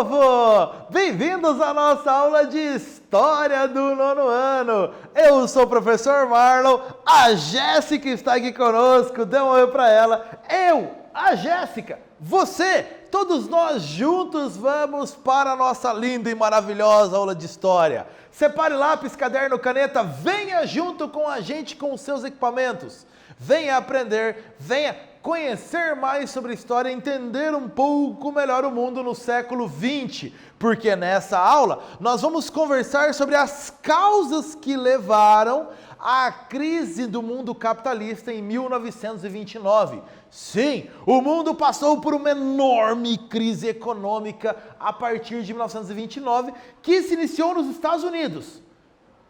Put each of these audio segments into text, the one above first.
povo! Bem-vindos à nossa aula de História do nono ano. Eu sou o professor Marlon, a Jéssica está aqui conosco, dê um oi para ela. Eu, a Jéssica, você, todos nós juntos vamos para a nossa linda e maravilhosa aula de História. Separe lápis, caderno, caneta, venha junto com a gente com os seus equipamentos. Venha aprender, venha conhecer mais sobre a história, entender um pouco melhor o mundo no século XX, porque nessa aula nós vamos conversar sobre as causas que levaram à crise do mundo capitalista em 1929. Sim, o mundo passou por uma enorme crise econômica a partir de 1929, que se iniciou nos Estados Unidos.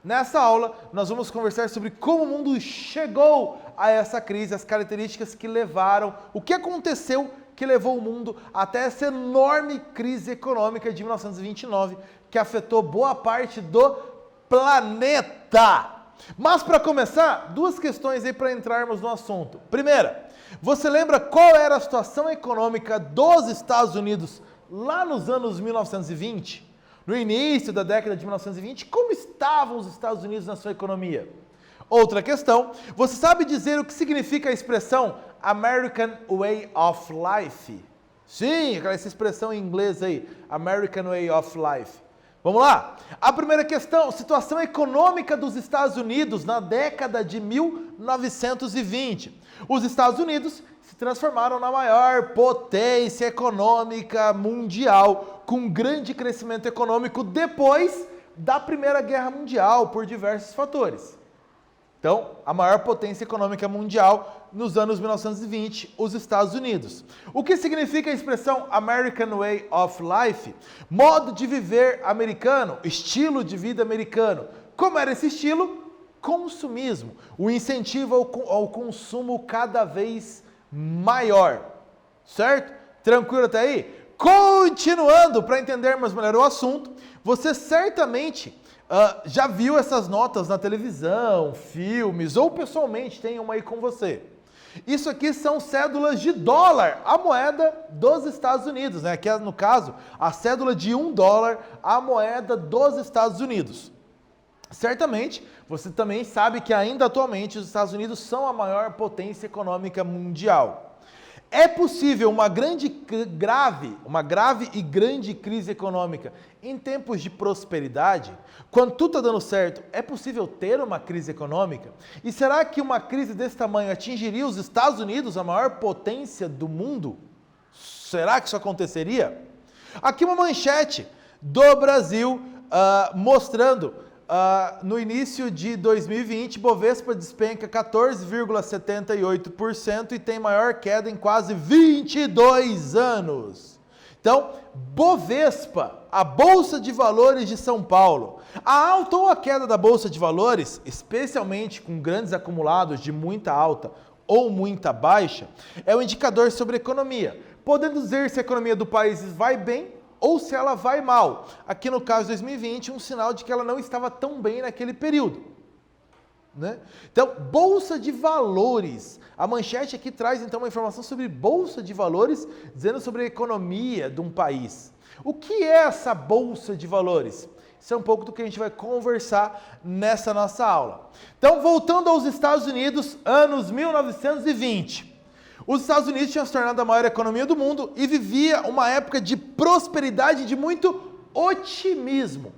Nessa aula, nós vamos conversar sobre como o mundo chegou a essa crise, as características que levaram, o que aconteceu que levou o mundo até essa enorme crise econômica de 1929, que afetou boa parte do planeta. Mas para começar, duas questões aí para entrarmos no assunto. Primeira, você lembra qual era a situação econômica dos Estados Unidos lá nos anos 1920? No início da década de 1920, como estavam os Estados Unidos na sua economia? Outra questão, você sabe dizer o que significa a expressão American Way of Life? Sim, essa expressão em inglês aí, American Way of Life. Vamos lá? A primeira questão, situação econômica dos Estados Unidos na década de 1920. Os Estados Unidos se transformaram na maior potência econômica mundial, com grande crescimento econômico depois da Primeira Guerra Mundial, por diversos fatores. Então, a maior potência econômica mundial nos anos 1920, os Estados Unidos. O que significa a expressão American Way of Life? Modo de viver americano, estilo de vida americano. Como era esse estilo? Consumismo, o incentivo ao consumo cada vez maior, certo? Tranquilo até aí? Continuando, para entendermos melhor o assunto, você certamente já viu essas notas na televisão, filmes, ou pessoalmente tem uma aí com você. Isso aqui são cédulas de dólar, a moeda dos Estados Unidos, né? Que é, no caso, a cédula de $1, a moeda dos Estados Unidos. Certamente, você também sabe que ainda atualmente os Estados Unidos são a maior potência econômica mundial. É possível uma grave e grande crise econômica em tempos de prosperidade? Quando tudo está dando certo, é possível ter uma crise econômica? E será que uma crise desse tamanho atingiria os Estados Unidos, a maior potência do mundo? Será que isso aconteceria? Aqui uma manchete do Brasil mostrando no início de 2020, Bovespa despenca 14,78% e tem maior queda em quase 22 anos. Então, Bovespa, a Bolsa de Valores de São Paulo. A alta ou a queda da Bolsa de Valores, especialmente com grandes acumulados de muita alta ou muita baixa, é um indicador sobre a economia, podendo dizer se a economia do país vai bem ou se ela vai mal. Aqui no caso de 2020, um sinal de que ela não estava tão bem naquele período, né? Então, Bolsa de Valores. A manchete aqui traz então uma informação sobre Bolsa de Valores, dizendo sobre a economia de um país. O que é essa Bolsa de Valores? Isso é um pouco do que a gente vai conversar nessa nossa aula. Então, voltando aos Estados Unidos, anos 1920. Os Estados Unidos tinham se tornado a maior economia do mundo e vivia uma época de prosperidade, de muito otimismo.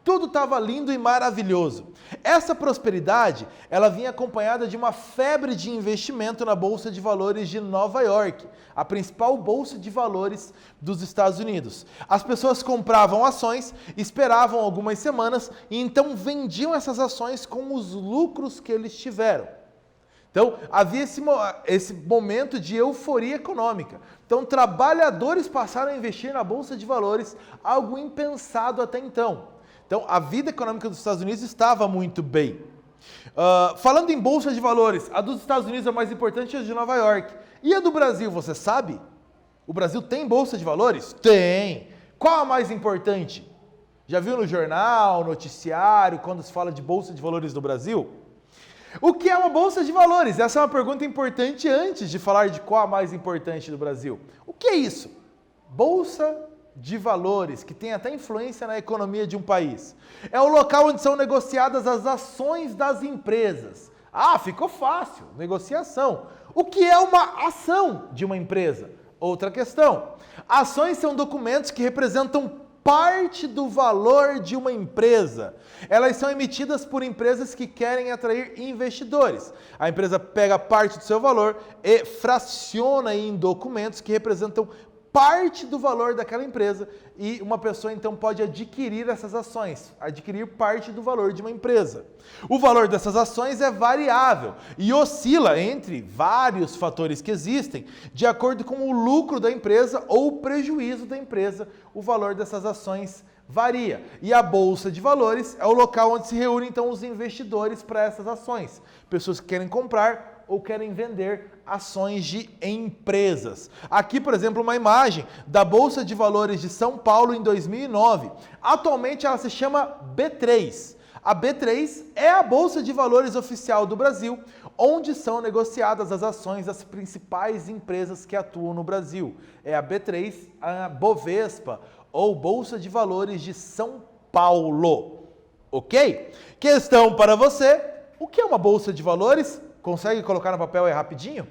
Tudo estava lindo e maravilhoso. Essa prosperidade, ela vinha acompanhada de uma febre de investimento na Bolsa de Valores de Nova York, a principal bolsa de valores dos Estados Unidos. As pessoas compravam ações, esperavam algumas semanas e então vendiam essas ações com os lucros que eles tiveram. Então, havia esse momento de euforia econômica. Então, trabalhadores passaram a investir na Bolsa de Valores, algo impensado até então. Então, a vida econômica dos Estados Unidos estava muito bem. Falando em Bolsa de Valores, a dos Estados Unidos é a mais importante, a de Nova York. E a do Brasil, você sabe? O Brasil tem Bolsa de Valores? Tem! Qual a mais importante? Já viu no jornal, noticiário, quando se fala de Bolsa de Valores do Brasil? O que é uma Bolsa de Valores? Essa é uma pergunta importante antes de falar de qual a mais importante do Brasil. O que é isso? Bolsa de valores, que tem até influência na economia de um país. É o local onde são negociadas as ações das empresas. Ah, ficou fácil, negociação. O que é uma ação de uma empresa? Outra questão. Ações são documentos que representam parte do valor de uma empresa. Elas são emitidas por empresas que querem atrair investidores. A empresa pega parte do seu valor e fraciona em documentos que representam parte do valor daquela empresa e uma pessoa então pode adquirir essas ações, adquirir parte do valor de uma empresa. O valor dessas ações é variável e oscila entre vários fatores que existem, de acordo com o lucro da empresa ou o prejuízo da empresa, o valor dessas ações varia. E a Bolsa de Valores é o local onde se reúnem então os investidores para essas ações, pessoas que querem comprar ou querem vender ações de empresas. Aqui, por exemplo, uma imagem da Bolsa de Valores de São Paulo em 2009. Atualmente ela se chama B3. A B3 é a Bolsa de Valores oficial do Brasil, onde são negociadas as ações das principais empresas que atuam no Brasil. É a B3, a Bovespa, ou Bolsa de Valores de São Paulo. Ok? Questão para você: o que é uma Bolsa de Valores? Consegue colocar no papel aí rapidinho?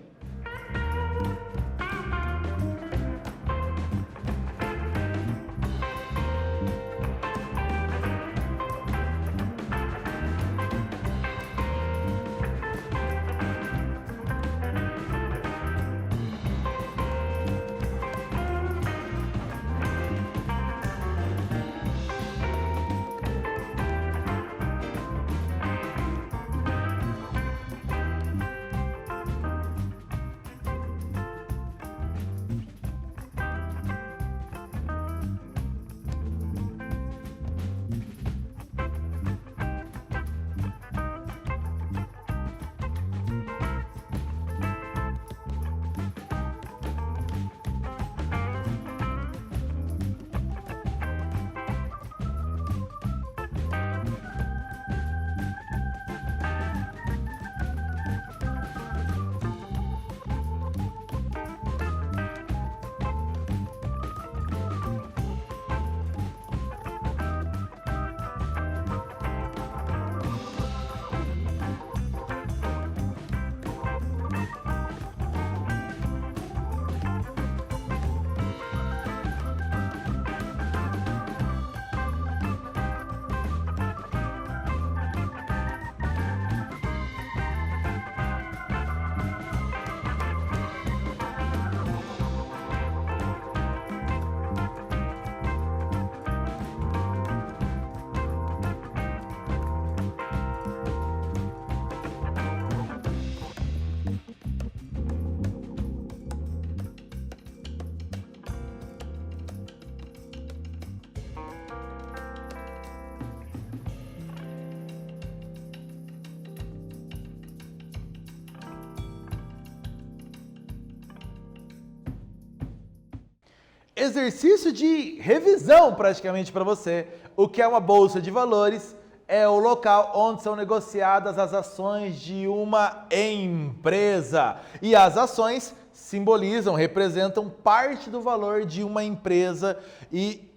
Exercício de revisão praticamente para você. O que é uma bolsa de valores? É o local onde são negociadas as ações de uma empresa. E as ações simbolizam, representam parte do valor de uma empresa e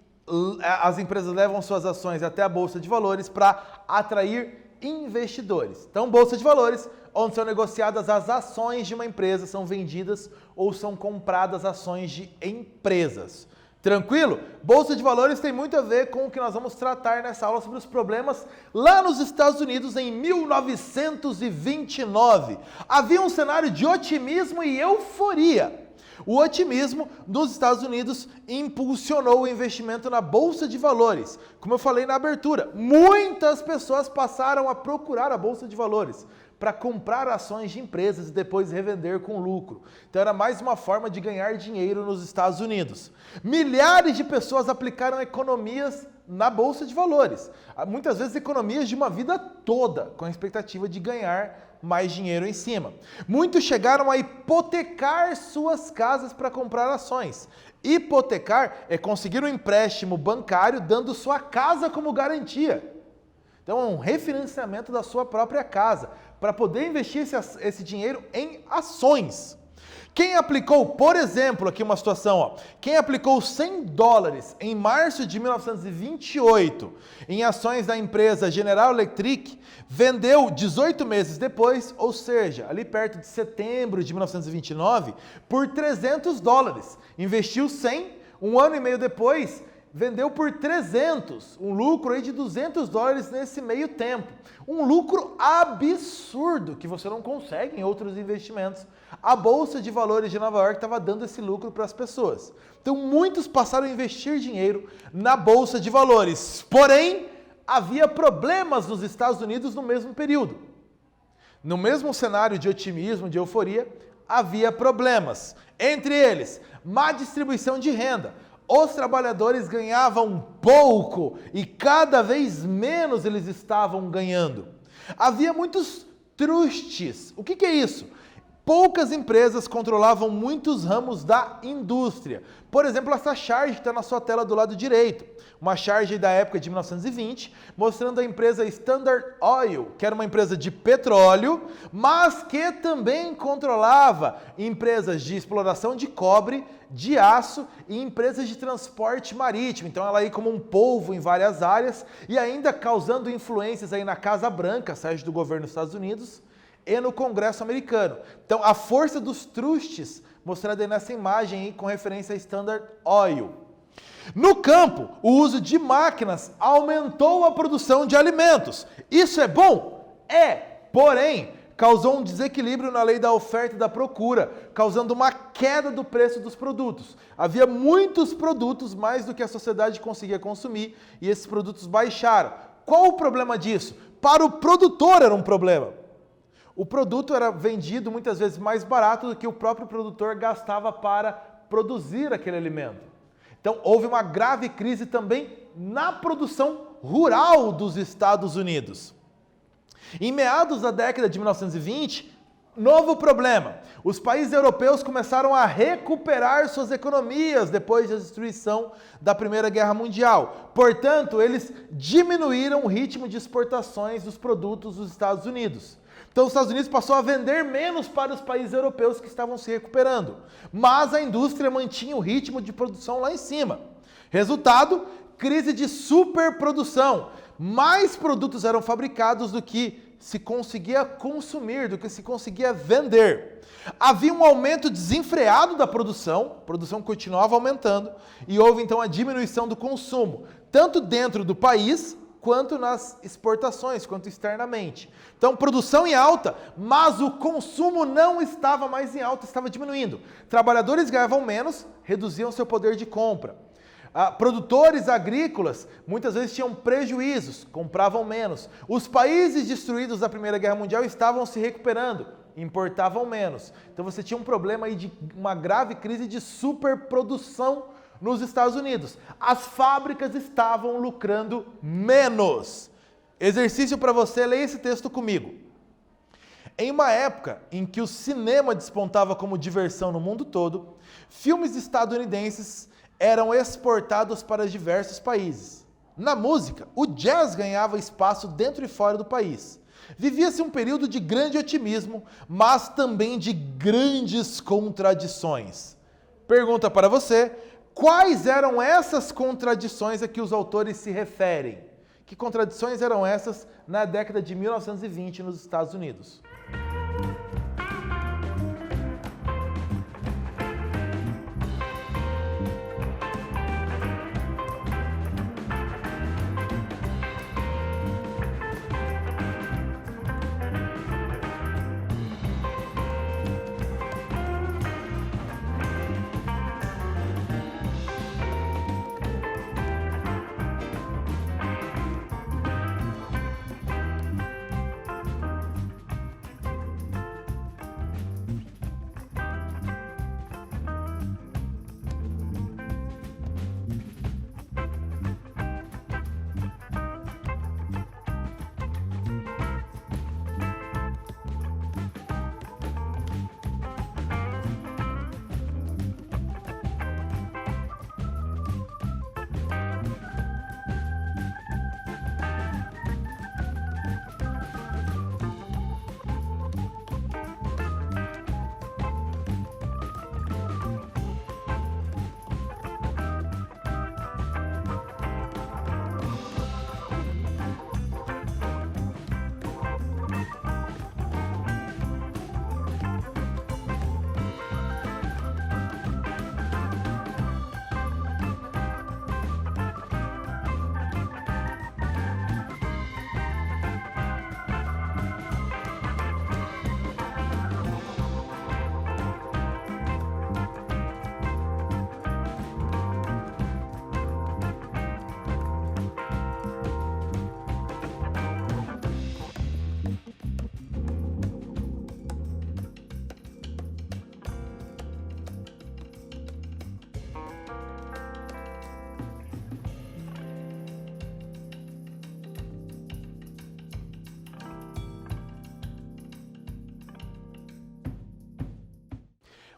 as empresas levam suas ações até a bolsa de valores para atrair investidores. Então, bolsa de valores, onde são negociadas as ações de uma empresa, são vendidas ou são compradas ações de empresas. Tranquilo? Bolsa de valores tem muito a ver com o que nós vamos tratar nessa aula sobre os problemas lá nos Estados Unidos em 1929. Havia um cenário de otimismo e euforia. O otimismo nos Estados Unidos impulsionou o investimento na Bolsa de Valores. Como eu falei na abertura, muitas pessoas passaram a procurar a Bolsa de Valores para comprar ações de empresas e depois revender com lucro. Então era mais uma forma de ganhar dinheiro nos Estados Unidos. Milhares de pessoas aplicaram economias na Bolsa de Valores. Muitas vezes economias de uma vida toda, com a expectativa de ganhar mais dinheiro em cima. Muitos chegaram a hipotecar suas casas para comprar ações. Hipotecar é conseguir um empréstimo bancário dando sua casa como garantia. Então é um refinanciamento da sua própria casa para poder investir esse dinheiro em ações. Quem aplicou, por exemplo, aqui uma situação, ó, quem aplicou $100 em março de 1928 em ações da empresa General Electric, vendeu 18 meses depois, ou seja, ali perto de setembro de 1929, por $300. Investiu 100, um ano e meio depois, vendeu por 300, um lucro aí de $200 nesse meio tempo. Um lucro absurdo que você não consegue em outros investimentos. A Bolsa de Valores de Nova York estava dando esse lucro para as pessoas. Então muitos passaram a investir dinheiro na Bolsa de Valores. Porém, havia problemas nos Estados Unidos no mesmo período. No mesmo cenário de otimismo, de euforia, havia problemas. Entre eles, má distribuição de renda. Os trabalhadores ganhavam pouco e cada vez menos eles estavam ganhando. Havia muitos trustes. O que é isso? Poucas empresas controlavam muitos ramos da indústria. Por exemplo, essa charge que está na sua tela do lado direito. Uma charge da época de 1920, mostrando a empresa Standard Oil, que era uma empresa de petróleo, mas que também controlava empresas de exploração de cobre, de aço e empresas de transporte marítimo. Então ela ia como um polvo em várias áreas e ainda causando influências aí na Casa Branca, sede do governo dos Estados Unidos, e no Congresso americano. Então, a força dos trustes, mostrada aí nessa imagem aí, com referência a Standard Oil. No campo, o uso de máquinas aumentou a produção de alimentos. Isso é bom? É, porém, causou um desequilíbrio na lei da oferta e da procura, causando uma queda do preço dos produtos. Havia muitos produtos, mais do que a sociedade conseguia consumir, e esses produtos baixaram. Qual o problema disso? Para o produtor era um problema. O produto era vendido muitas vezes mais barato do que o próprio produtor gastava para produzir aquele alimento. Então, houve uma grave crise também na produção rural dos Estados Unidos. Em meados da década de 1920, novo problema. Os países europeus começaram a recuperar suas economias depois da destruição da Primeira Guerra Mundial. Portanto, eles diminuíram o ritmo de exportações dos produtos dos Estados Unidos. Então, os Estados Unidos passou a vender menos para os países europeus que estavam se recuperando. Mas a indústria mantinha o ritmo de produção lá em cima. Resultado, crise de superprodução. Mais produtos eram fabricados do que se conseguia consumir, do que se conseguia vender. Havia um aumento desenfreado da produção, a produção continuava aumentando, e houve então a diminuição do consumo, tanto dentro do país, quanto nas exportações, quanto externamente. Então, produção em alta, mas o consumo não estava mais em alta, estava diminuindo. Trabalhadores ganhavam menos, reduziam seu poder de compra. Produtores agrícolas muitas vezes tinham prejuízos, compravam menos. Os países destruídos da Primeira Guerra Mundial estavam se recuperando, importavam menos. Então você tinha um problema aí de uma grave crise de superprodução nos Estados Unidos. As fábricas estavam lucrando menos. Exercício para você, leia esse texto comigo. Em uma época em que o cinema despontava como diversão no mundo todo, filmes estadunidenses eram exportados para diversos países. Na música, o jazz ganhava espaço dentro e fora do país. Vivia-se um período de grande otimismo, mas também de grandes contradições. Pergunta para você: quais eram essas contradições a que os autores se referem? Que contradições eram essas na década de 1920 nos Estados Unidos?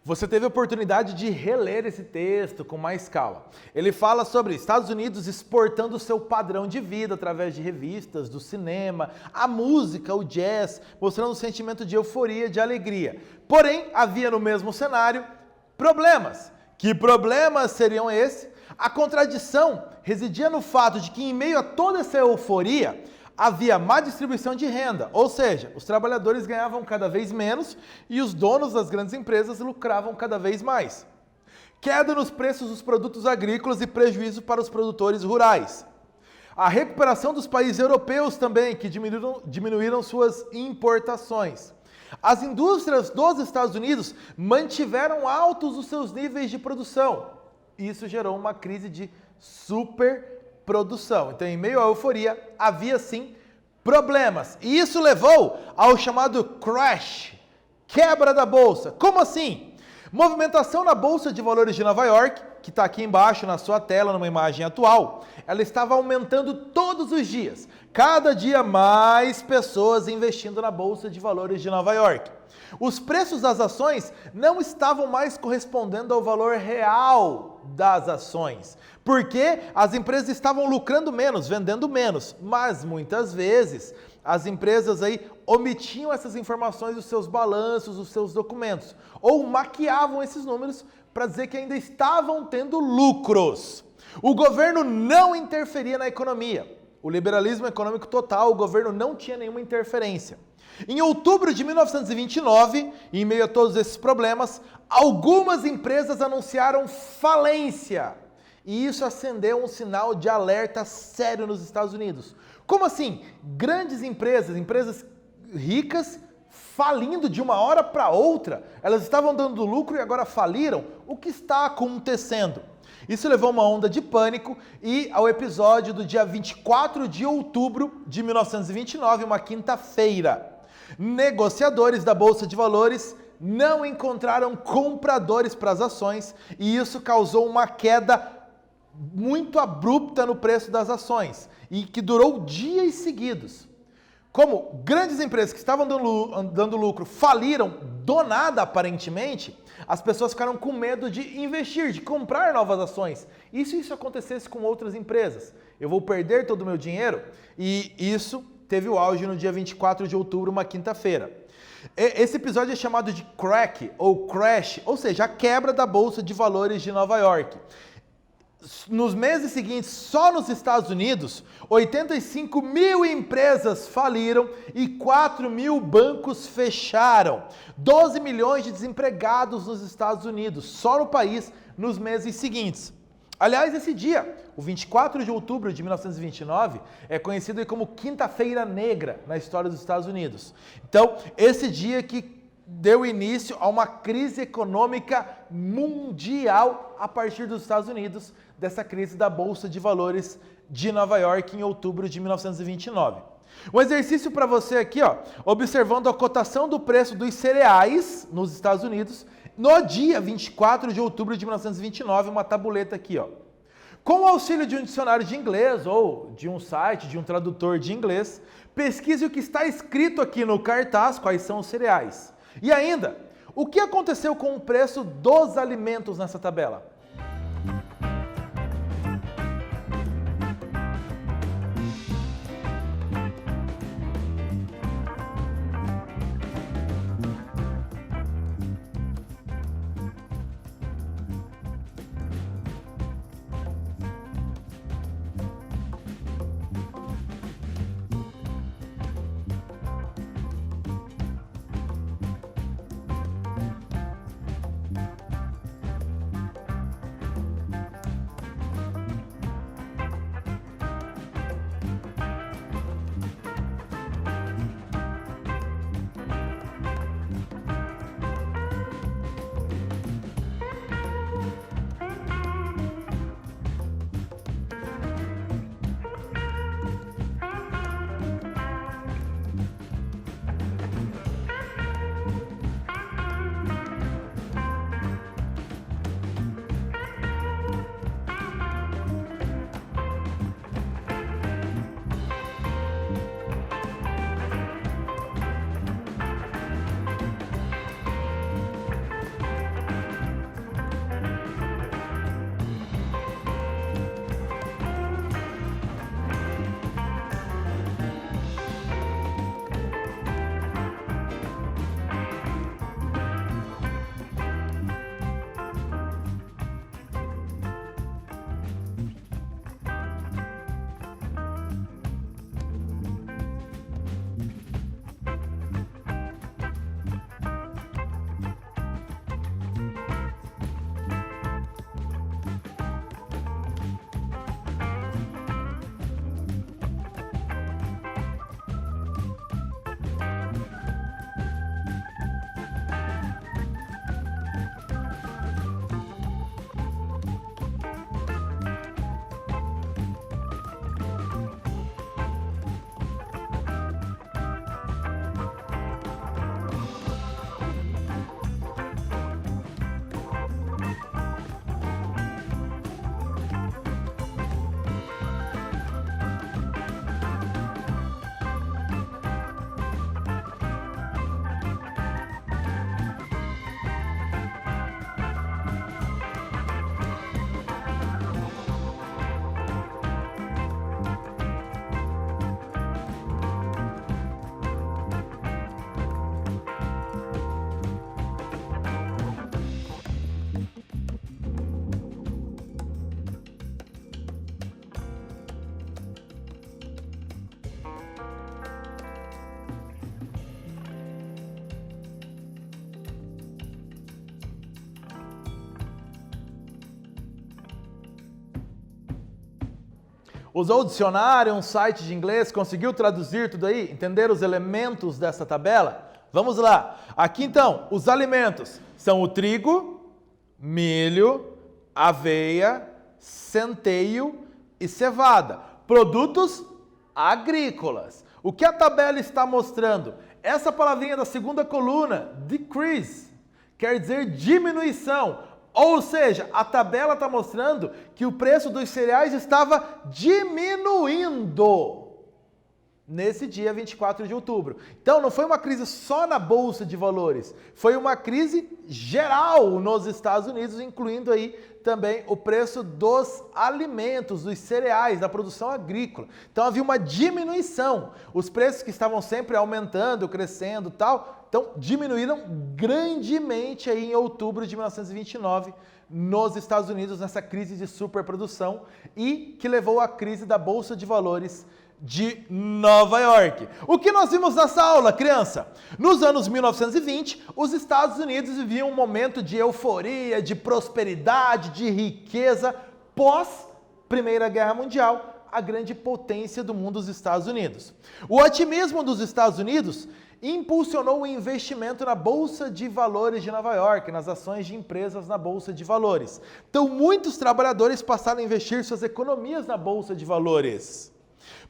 Você teve a oportunidade de reler esse texto com mais calma. Ele fala sobre Estados Unidos exportando o seu padrão de vida através de revistas, do cinema, a música, o jazz, mostrando um sentimento de euforia, de alegria. Porém, havia no mesmo cenário problemas. Que problemas seriam esses? A contradição residia no fato de que, em meio a toda essa euforia, havia má distribuição de renda, ou seja, os trabalhadores ganhavam cada vez menos e os donos das grandes empresas lucravam cada vez mais. Queda nos preços dos produtos agrícolas e prejuízo para os produtores rurais. A recuperação dos países europeus também, que diminuíram suas importações. As indústrias dos Estados Unidos mantiveram altos os seus níveis de produção. Isso gerou uma crise de superprodução. Então, em meio à euforia, havia sim problemas. E isso levou ao chamado crash, quebra da bolsa. Como assim? Movimentação na Bolsa de Valores de Nova York, que está aqui embaixo na sua tela, numa imagem atual, ela estava aumentando todos os dias. Cada dia mais pessoas investindo na Bolsa de Valores de Nova York. Os preços das ações não estavam mais correspondendo ao valor real das ações, porque as empresas estavam lucrando menos, vendendo menos, mas muitas vezes as empresas aí omitiam essas informações dos seus balanços, dos seus documentos, ou maquiavam esses números para dizer que ainda estavam tendo lucros. O governo não interferia na economia. O liberalismo econômico total, o governo não tinha nenhuma interferência. Em outubro de 1929, em meio a todos esses problemas, algumas empresas anunciaram falência. E isso acendeu um sinal de alerta sério nos Estados Unidos. Como assim? Grandes empresas ricas, falindo de uma hora para outra. Elas estavam dando lucro e agora faliram. O que está acontecendo? Isso levou uma onda de pânico e ao episódio do dia 24 de outubro de 1929, uma quinta-feira. Negociadores da Bolsa de Valores não encontraram compradores para as ações e isso causou uma queda muito abrupta no preço das ações e que durou dias seguidos. Como grandes empresas que estavam dando lucro faliram do nada aparentemente, as pessoas ficaram com medo de investir, de comprar novas ações. E se isso acontecesse com outras empresas? Eu vou perder todo o meu dinheiro? E isso teve o auge no dia 24 de outubro, uma quinta-feira. Esse episódio é chamado de crack ou crash, ou seja, a quebra da Bolsa de Valores de Nova York. Nos meses seguintes, só nos Estados Unidos, 85 mil empresas faliram e 4 mil bancos fecharam. 12 milhões de desempregados nos Estados Unidos, só no país, nos meses seguintes. Aliás, esse dia, o 24 de outubro de 1929, é conhecido como Quinta-feira Negra na história dos Estados Unidos. Então, esse dia que deu início a uma crise econômica mundial a partir dos Estados Unidos, dessa crise da Bolsa de Valores de Nova York em outubro de 1929. Um exercício para você aqui, ó, observando a cotação do preço dos cereais nos Estados Unidos no dia 24 de outubro de 1929, uma tabuleta aqui, ó. Com o auxílio de um dicionário de inglês ou de um site, de um tradutor de inglês, pesquise o que está escrito aqui no cartaz, quais são os cereais. E ainda, o que aconteceu com o preço dos alimentos nessa tabela? Usou o dicionário, um site de inglês, conseguiu traduzir tudo aí? Entender os elementos dessa tabela? Vamos lá. Aqui então, os alimentos são o trigo, milho, aveia, centeio e cevada. Produtos agrícolas. O que a tabela está mostrando? Essa palavrinha da segunda coluna, decrease, quer dizer diminuição. Ou seja, a tabela está mostrando que o preço dos cereais estava diminuindo nesse dia 24 de outubro. Então, não foi uma crise só na Bolsa de Valores, foi uma crise geral nos Estados Unidos, incluindo aí também o preço dos alimentos, dos cereais, da produção agrícola. Então, havia uma diminuição. Os preços que estavam sempre aumentando, crescendo e tal, então diminuíram grandemente aí em outubro de 1929 nos Estados Unidos, nessa crise de superprodução e que levou à crise da Bolsa de Valores de Nova York. O que nós vimos nessa aula, criança? Nos anos 1920, os Estados Unidos viviam um momento de euforia, de prosperidade, de riqueza, pós Primeira Guerra Mundial, a grande potência do mundo, os Estados Unidos. O otimismo dos Estados Unidos impulsionou o investimento na Bolsa de Valores de Nova York, nas ações de empresas na Bolsa de Valores. Então, muitos trabalhadores passaram a investir suas economias na Bolsa de Valores.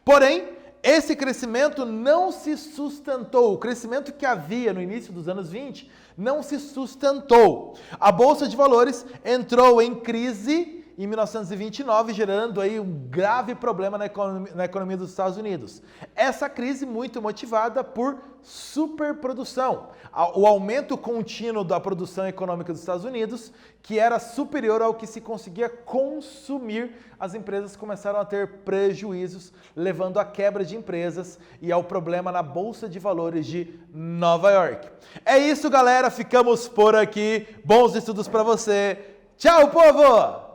Porém, esse crescimento não se sustentou. O crescimento que havia no início dos anos 20 não se sustentou. A Bolsa de Valores entrou em crise em 1929, gerando aí um grave problema na economia dos Estados Unidos. Essa crise muito motivada por superprodução. O aumento contínuo da produção econômica dos Estados Unidos, que era superior ao que se conseguia consumir, as empresas começaram a ter prejuízos, levando à quebra de empresas e ao problema na Bolsa de Valores de Nova York. É isso, galera. Ficamos por aqui. Bons estudos para você. Tchau, povo!